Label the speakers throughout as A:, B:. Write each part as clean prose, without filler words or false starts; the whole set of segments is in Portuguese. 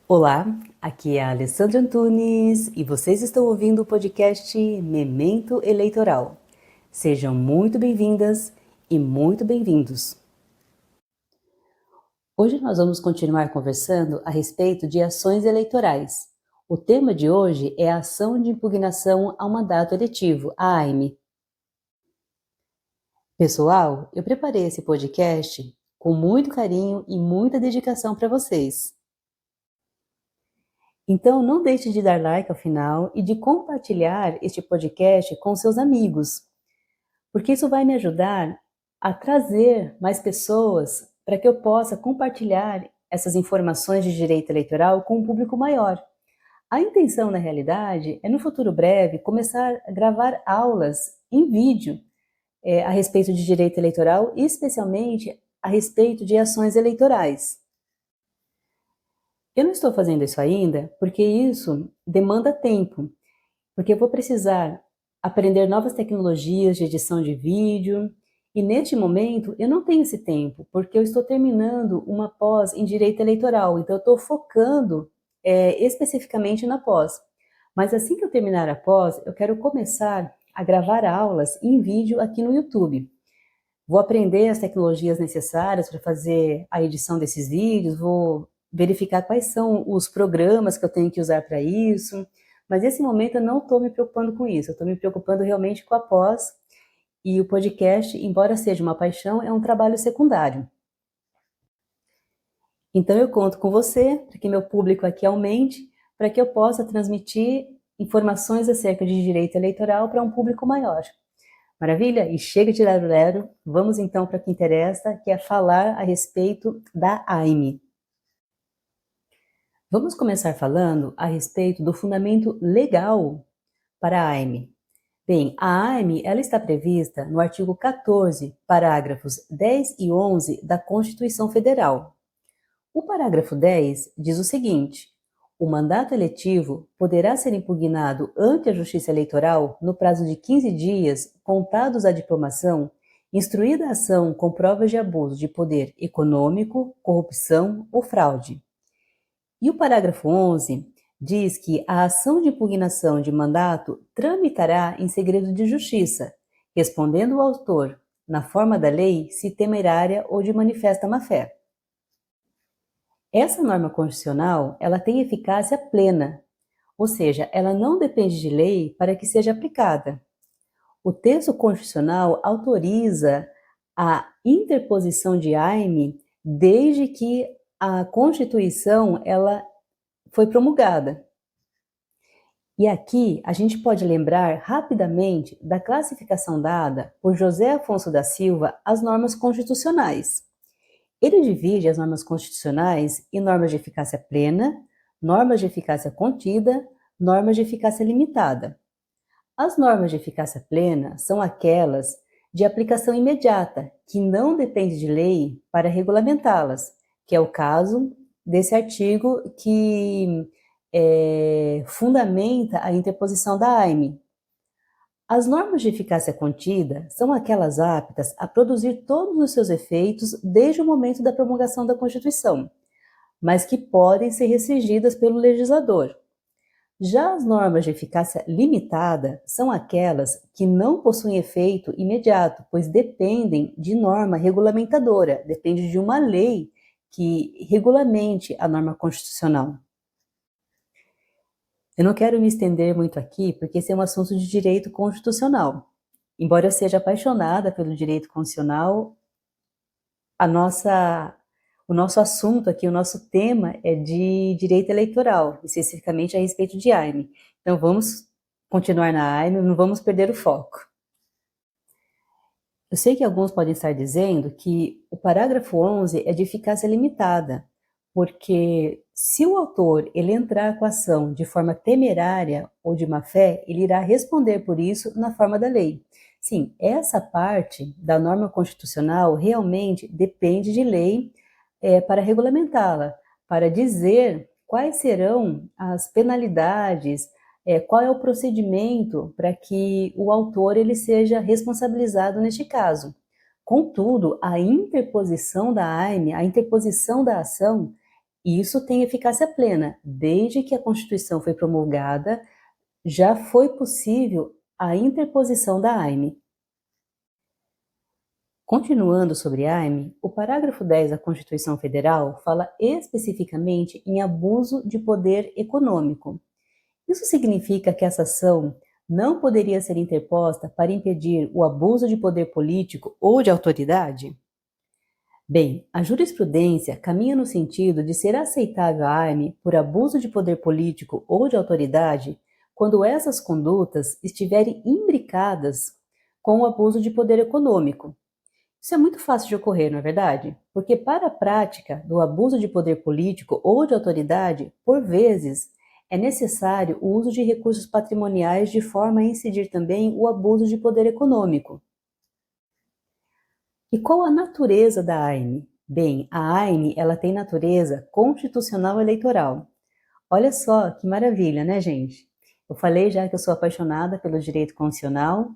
A: Olá, aqui é a Alessandra Antunes e vocês estão ouvindo o podcast Memento Eleitoral. Sejam muito bem-vindas e muito bem-vindos. Hoje nós vamos continuar conversando a respeito de ações eleitorais. O tema de hoje é a ação de impugnação ao mandato eletivo, a AIME. Pessoal, eu preparei esse podcast com muito carinho e muita dedicação para vocês. Então, não deixe de dar like ao final e de compartilhar este podcast com seus amigos, porque isso vai me ajudar a trazer mais pessoas para que eu possa compartilhar essas informações de direito eleitoral com um público maior. A intenção, na realidade, é no futuro breve começar a gravar aulas em vídeo a respeito de direito eleitoral e especialmente a respeito de ações eleitorais. Eu não estou fazendo isso ainda porque isso demanda tempo, porque eu vou precisar aprender novas tecnologias de edição de vídeo e neste momento eu não tenho esse tempo, porque eu estou terminando uma pós em direito eleitoral, então eu estou focando especificamente na pós. Mas assim que eu terminar a pós, eu quero começar a gravar aulas em vídeo aqui no YouTube. Vou aprender as tecnologias necessárias para fazer a edição desses vídeos, vou verificar quais são os programas que eu tenho que usar para isso, mas nesse momento eu não estou me preocupando com isso, eu estou me preocupando realmente com a pós, e o podcast, embora seja uma paixão, é um trabalho secundário. Então eu conto com você, para que meu público aqui aumente, para que eu possa transmitir informações acerca de direito eleitoral para um público maior. Maravilha? E chega de lero-lero, vamos então para o que interessa, que é falar a respeito da AIME. Vamos começar falando a respeito do fundamento legal para a AIME. Bem, a AIME ela está prevista no artigo 14, parágrafos 10 e 11 da Constituição Federal. O parágrafo 10 diz o seguinte: o mandato eletivo poderá ser impugnado ante a Justiça Eleitoral no prazo de 15 dias, contados a diplomação, instruída a ação com provas de abuso de poder econômico, corrupção ou fraude. E o parágrafo 11 diz que a ação de impugnação de mandato tramitará em segredo de justiça, respondendo o autor, na forma da lei, se temerária ou de manifesta má-fé. Essa norma constitucional, ela tem eficácia plena, ou seja, ela não depende de lei para que seja aplicada. O texto constitucional autoriza a interposição de AIME desde que a Constituição ela foi promulgada. E aqui a gente pode lembrar rapidamente da classificação dada por José Afonso da Silva às normas constitucionais. Ele divide as normas constitucionais em normas de eficácia plena, normas de eficácia contida, normas de eficácia limitada. As normas de eficácia plena são aquelas de aplicação imediata, que não depende de lei para regulamentá-las, que é o caso desse artigo que fundamenta a interposição da AIME. As normas de eficácia contida são aquelas aptas a produzir todos os seus efeitos desde o momento da promulgação da Constituição, mas que podem ser restringidas pelo legislador. Já as normas de eficácia limitada são aquelas que não possuem efeito imediato, pois dependem de norma regulamentadora, depende de uma lei que regulamente a norma constitucional. Eu não quero me estender muito aqui, porque esse é um assunto de direito constitucional. Embora eu seja apaixonada pelo direito constitucional, o nosso assunto aqui, o nosso tema é de direito eleitoral, especificamente a respeito de AIME. Então vamos continuar na AIME, não vamos perder o foco. Eu sei que alguns podem estar dizendo que o parágrafo 11 é de eficácia limitada, porque se o autor ele entrar com a ação de forma temerária ou de má-fé, ele irá responder por isso na forma da lei. Sim, essa parte da norma constitucional realmente depende de lei para regulamentá-la, para dizer quais serão as penalidades, qual é o procedimento para que o autor ele seja responsabilizado neste caso. Contudo, a interposição da AIME, a interposição da ação, isso tem eficácia plena. Desde que a Constituição foi promulgada, já foi possível a interposição da AIME. Continuando sobre a AIME, o parágrafo 10 da Constituição Federal fala especificamente em abuso de poder econômico. Isso significa que essa ação não poderia ser interposta para impedir o abuso de poder político ou de autoridade? Bem, a jurisprudência caminha no sentido de ser aceitável a AIME por abuso de poder político ou de autoridade quando essas condutas estiverem imbricadas com o abuso de poder econômico. Isso é muito fácil de ocorrer, não é verdade? Porque para a prática do abuso de poder político ou de autoridade, por vezes, é necessário o uso de recursos patrimoniais de forma a incidir também o abuso de poder econômico. E qual a natureza da AIME? Bem, a AIME ela tem natureza constitucional eleitoral. Olha só que maravilha, né, gente? Eu falei já que eu sou apaixonada pelo direito constitucional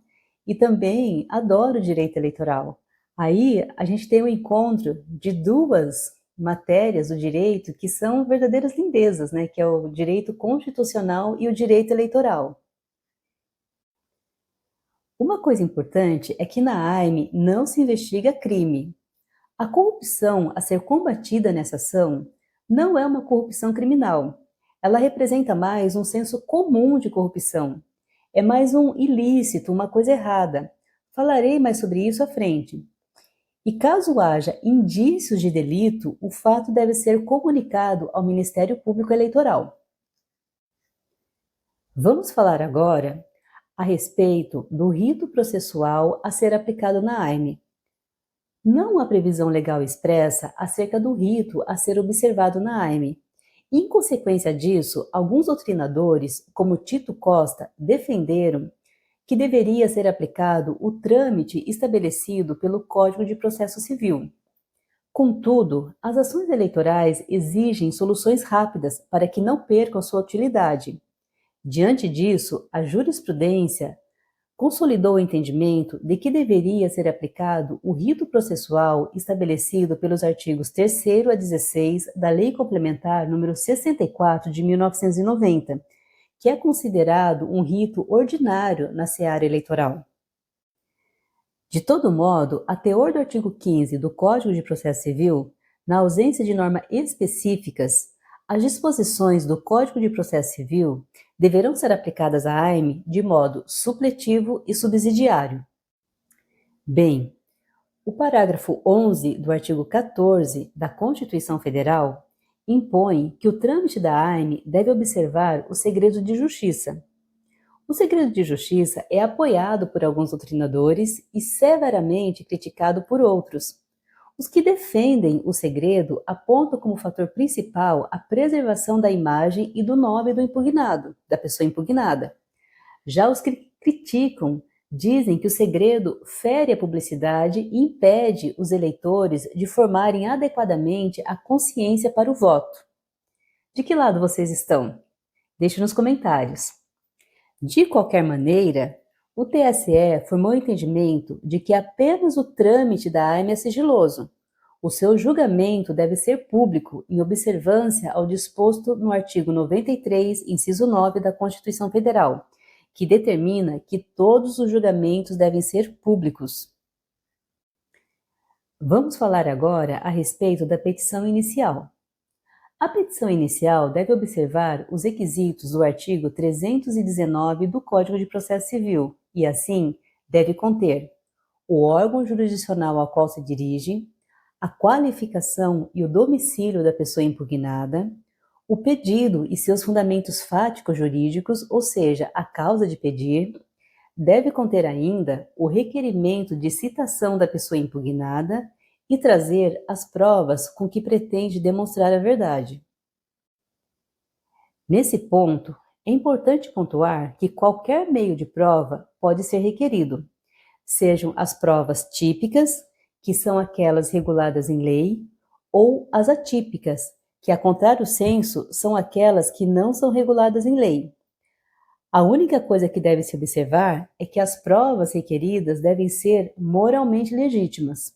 A: e também adoro o direito eleitoral. Aí a gente tem o encontro de duas matérias do direito que são verdadeiras lindezas, né? Que é o direito constitucional e o direito eleitoral. Uma coisa importante é que na AIME não se investiga crime. A corrupção a ser combatida nessa ação não é uma corrupção criminal. Ela representa mais um senso comum de corrupção. É mais um ilícito, uma coisa errada. Falarei mais sobre isso à frente. E caso haja indícios de delito, o fato deve ser comunicado ao Ministério Público Eleitoral. Vamos falar agora a respeito do rito processual a ser aplicado na AIME. Não há previsão legal expressa acerca do rito a ser observado na AIME. Em consequência disso, alguns doutrinadores, como Tito Costa, defenderam que deveria ser aplicado o trâmite estabelecido pelo Código de Processo Civil. Contudo, as ações eleitorais exigem soluções rápidas para que não percam sua utilidade. Diante disso, a jurisprudência consolidou o entendimento de que deveria ser aplicado o rito processual estabelecido pelos artigos 3º a 16 da Lei Complementar número 64 de 1990, que é considerado um rito ordinário na seara eleitoral. De todo modo, a teor do artigo 15 do Código de Processo Civil, na ausência de normas específicas, as disposições do Código de Processo Civil deverão ser aplicadas à AIME de modo supletivo e subsidiário. Bem, o parágrafo 11 do artigo 14 da Constituição Federal impõe que o trâmite da AIME deve observar o segredo de justiça. O segredo de justiça é apoiado por alguns doutrinadores e severamente criticado por outros. Os que defendem o segredo apontam como fator principal a preservação da imagem e do nome do impugnado, da pessoa impugnada. Já os que criticam dizem que o segredo fere a publicidade e impede os eleitores de formarem adequadamente a consciência para o voto. De que lado vocês estão? Deixe nos comentários. De qualquer maneira, o TSE formou o entendimento de que apenas o trâmite da AIME é sigiloso. O seu julgamento deve ser público, em observância ao disposto no artigo 93, inciso 9 da Constituição Federal, que determina que todos os julgamentos devem ser públicos. Vamos falar agora a respeito da petição inicial. A petição inicial deve observar os requisitos do artigo 319 do Código de Processo Civil e, assim, deve conter o órgão jurisdicional ao qual se dirige, a qualificação e o domicílio da pessoa impugnada, o pedido e seus fundamentos fáticos jurídicos, ou seja, a causa de pedir, deve conter ainda o requerimento de citação da pessoa impugnada e trazer as provas com que pretende demonstrar a verdade. Nesse ponto, é importante pontuar que qualquer meio de prova pode ser requerido, sejam as provas típicas, que são aquelas reguladas em lei, ou as atípicas, que, a contrário senso, são aquelas que não são reguladas em lei. A única coisa que deve se observar é que as provas requeridas devem ser moralmente legítimas.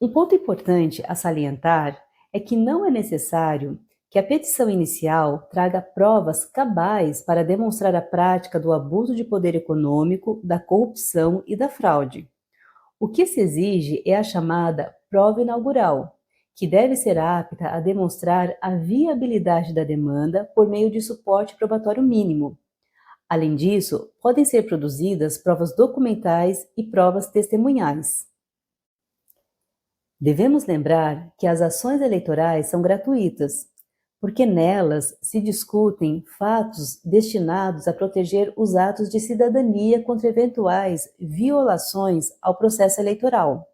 A: Um ponto importante a salientar é que não é necessário que a petição inicial traga provas cabais para demonstrar a prática do abuso de poder econômico, da corrupção e da fraude. O que se exige é a chamada prova inaugural, que deve ser apta a demonstrar a viabilidade da demanda por meio de suporte probatório mínimo. Além disso, podem ser produzidas provas documentais e provas testemunhais. Devemos lembrar que as ações eleitorais são gratuitas, porque nelas se discutem fatos destinados a proteger os atos de cidadania contra eventuais violações ao processo eleitoral.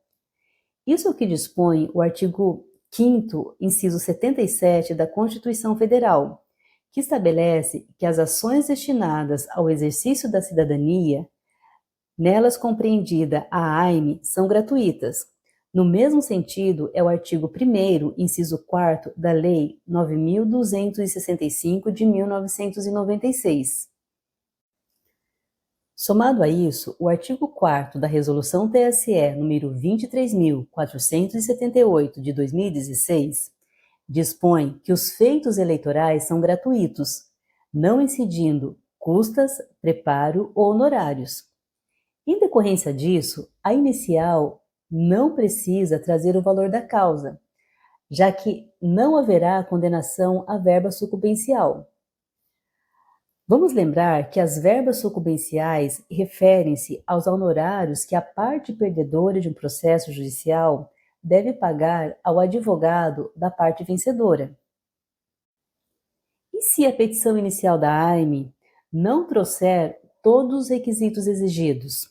A: Isso é o que dispõe o artigo 5º, inciso 77 da Constituição Federal, que estabelece que as ações destinadas ao exercício da cidadania, nelas compreendida a AIME, são gratuitas. No mesmo sentido é o artigo 1º, inciso 4º da Lei 9.265 de 1996. Somado a isso, o artigo 4º da Resolução TSE número 23.478 de 2016 dispõe que os feitos eleitorais são gratuitos, não incidindo custas, preparo ou honorários. Em decorrência disso, a inicial não precisa trazer o valor da causa, já que não haverá condenação à verba sucumbencial. Vamos lembrar que as verbas sucumbenciais referem-se aos honorários que a parte perdedora de um processo judicial deve pagar ao advogado da parte vencedora. E se a petição inicial da AIME não trouxer todos os requisitos exigidos?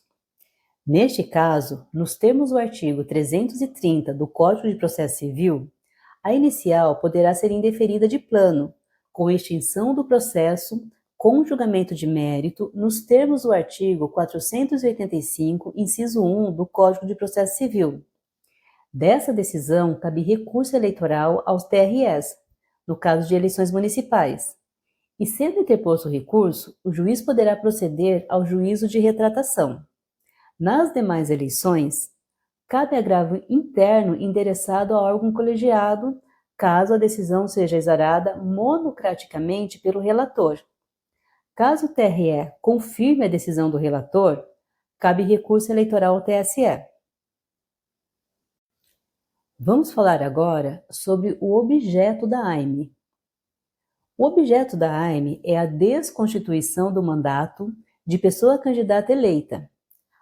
A: Neste caso, nos termos do artigo 330 do Código de Processo Civil, a inicial poderá ser indeferida de plano, com extinção do processo, com julgamento de mérito, nos termos do artigo 485, inciso 1 do Código de Processo Civil. Dessa decisão, cabe recurso eleitoral aos TREs, no caso de eleições municipais. E sendo interposto o recurso, o juiz poderá proceder ao juízo de retratação. Nas demais eleições, cabe agravo interno endereçado ao órgão colegiado, caso a decisão seja exarada monocraticamente pelo relator. Caso o TRE confirme a decisão do relator, cabe recurso eleitoral ao TSE. Vamos falar agora sobre o objeto da AIME. O objeto da AIME é a desconstituição do mandato de pessoa candidata eleita.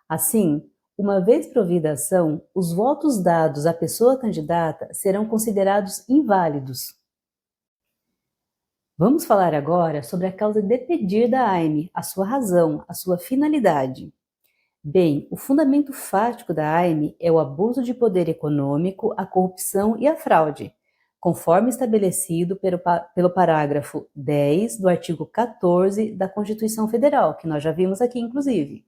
A: Assim, uma vez provida a ação, os votos dados à pessoa candidata serão considerados inválidos. Vamos falar agora sobre a causa de pedir da AIME, a sua razão, a sua finalidade. Bem, o fundamento fático da AIME é o abuso de poder econômico, a corrupção e a fraude, conforme estabelecido pelo parágrafo 10 do artigo 14 da Constituição Federal, que nós já vimos aqui, inclusive.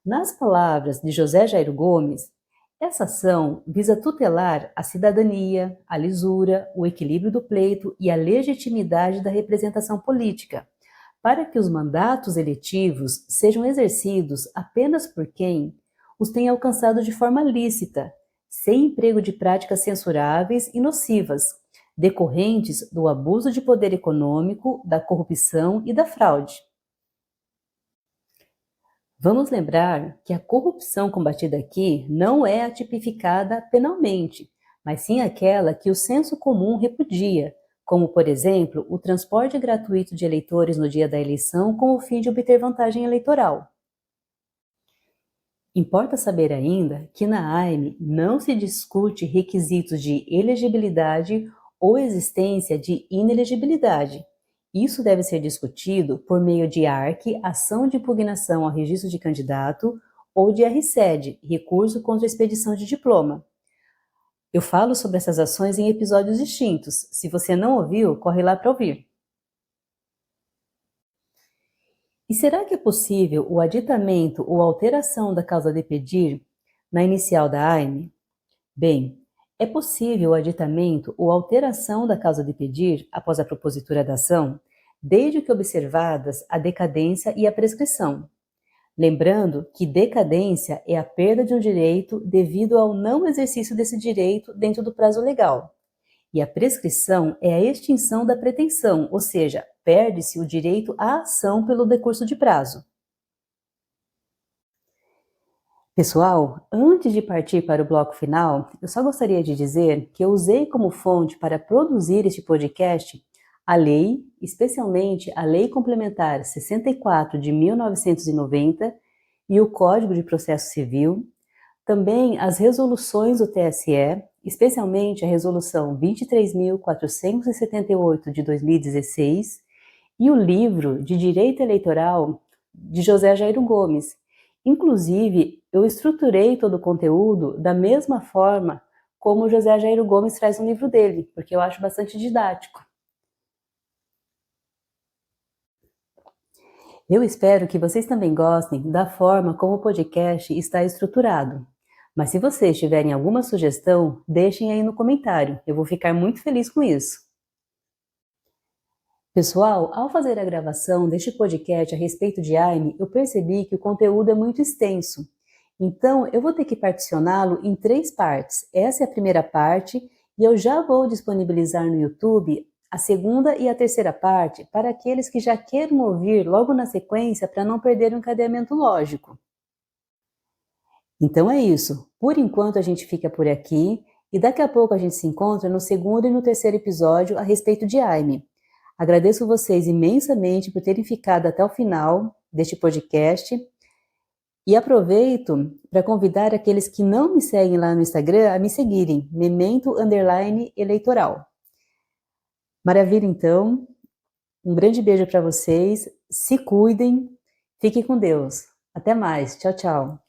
A: Nas palavras de José Jairo Gomes, essa ação visa tutelar a cidadania, a lisura, o equilíbrio do pleito e a legitimidade da representação política, para que os mandatos eletivos sejam exercidos apenas por quem os tenha alcançado de forma lícita, sem emprego de práticas censuráveis e nocivas, decorrentes do abuso de poder econômico, da corrupção e da fraude. Vamos lembrar que a corrupção combatida aqui não é a tipificada penalmente, mas sim aquela que o senso comum repudia, como, por exemplo, o transporte gratuito de eleitores no dia da eleição com o fim de obter vantagem eleitoral. Importa saber ainda que na AIME não se discute requisitos de elegibilidade ou existência de inelegibilidade. Isso deve ser discutido por meio de ARC, ação de impugnação ao registro de candidato, ou de RCED, recurso contra a expedição de diploma. Eu falo sobre essas ações em episódios distintos. Se você não ouviu, corre lá para ouvir. E será que é possível o aditamento ou alteração da causa de pedir na inicial da AIME? Bem, é possível o aditamento ou alteração da causa de pedir após a propositura da ação, desde que observadas a decadência e a prescrição. Lembrando que decadência é a perda de um direito devido ao não exercício desse direito dentro do prazo legal. E a prescrição é a extinção da pretensão, ou seja, perde-se o direito à ação pelo decurso de prazo. Pessoal, antes de partir para o bloco final, eu só gostaria de dizer que eu usei como fonte para produzir este podcast a lei, especialmente a Lei Complementar 64 de 1990 e o Código de Processo Civil, também as resoluções do TSE, especialmente a Resolução 23.478 de 2016 e o livro de Direito Eleitoral de José Jairo Gomes. Inclusive, eu estruturei todo o conteúdo da mesma forma como o José Jairo Gomes traz no livro dele, porque eu acho bastante didático. Eu espero que vocês também gostem da forma como o podcast está estruturado. Mas se vocês tiverem alguma sugestão, deixem aí no comentário. Eu vou ficar muito feliz com isso. Pessoal, ao fazer a gravação deste podcast a respeito de AIME, eu percebi que o conteúdo é muito extenso. Então, eu vou ter que particioná-lo em 3 partes. Essa é a primeira parte e eu já vou disponibilizar no YouTube a segunda e a terceira parte para aqueles que já queiram ouvir logo na sequência para não perder o encadeamento lógico. Então é isso. Por enquanto a gente fica por aqui e daqui a pouco a gente se encontra no segundo e no terceiro episódio a respeito de AIME. Agradeço vocês imensamente por terem ficado até o final deste podcast e aproveito para convidar aqueles que não me seguem lá no Instagram a me seguirem, memento_eleitoral. Maravilha, então. Um grande beijo para vocês. Se cuidem. Fiquem com Deus. Até mais. Tchau, tchau.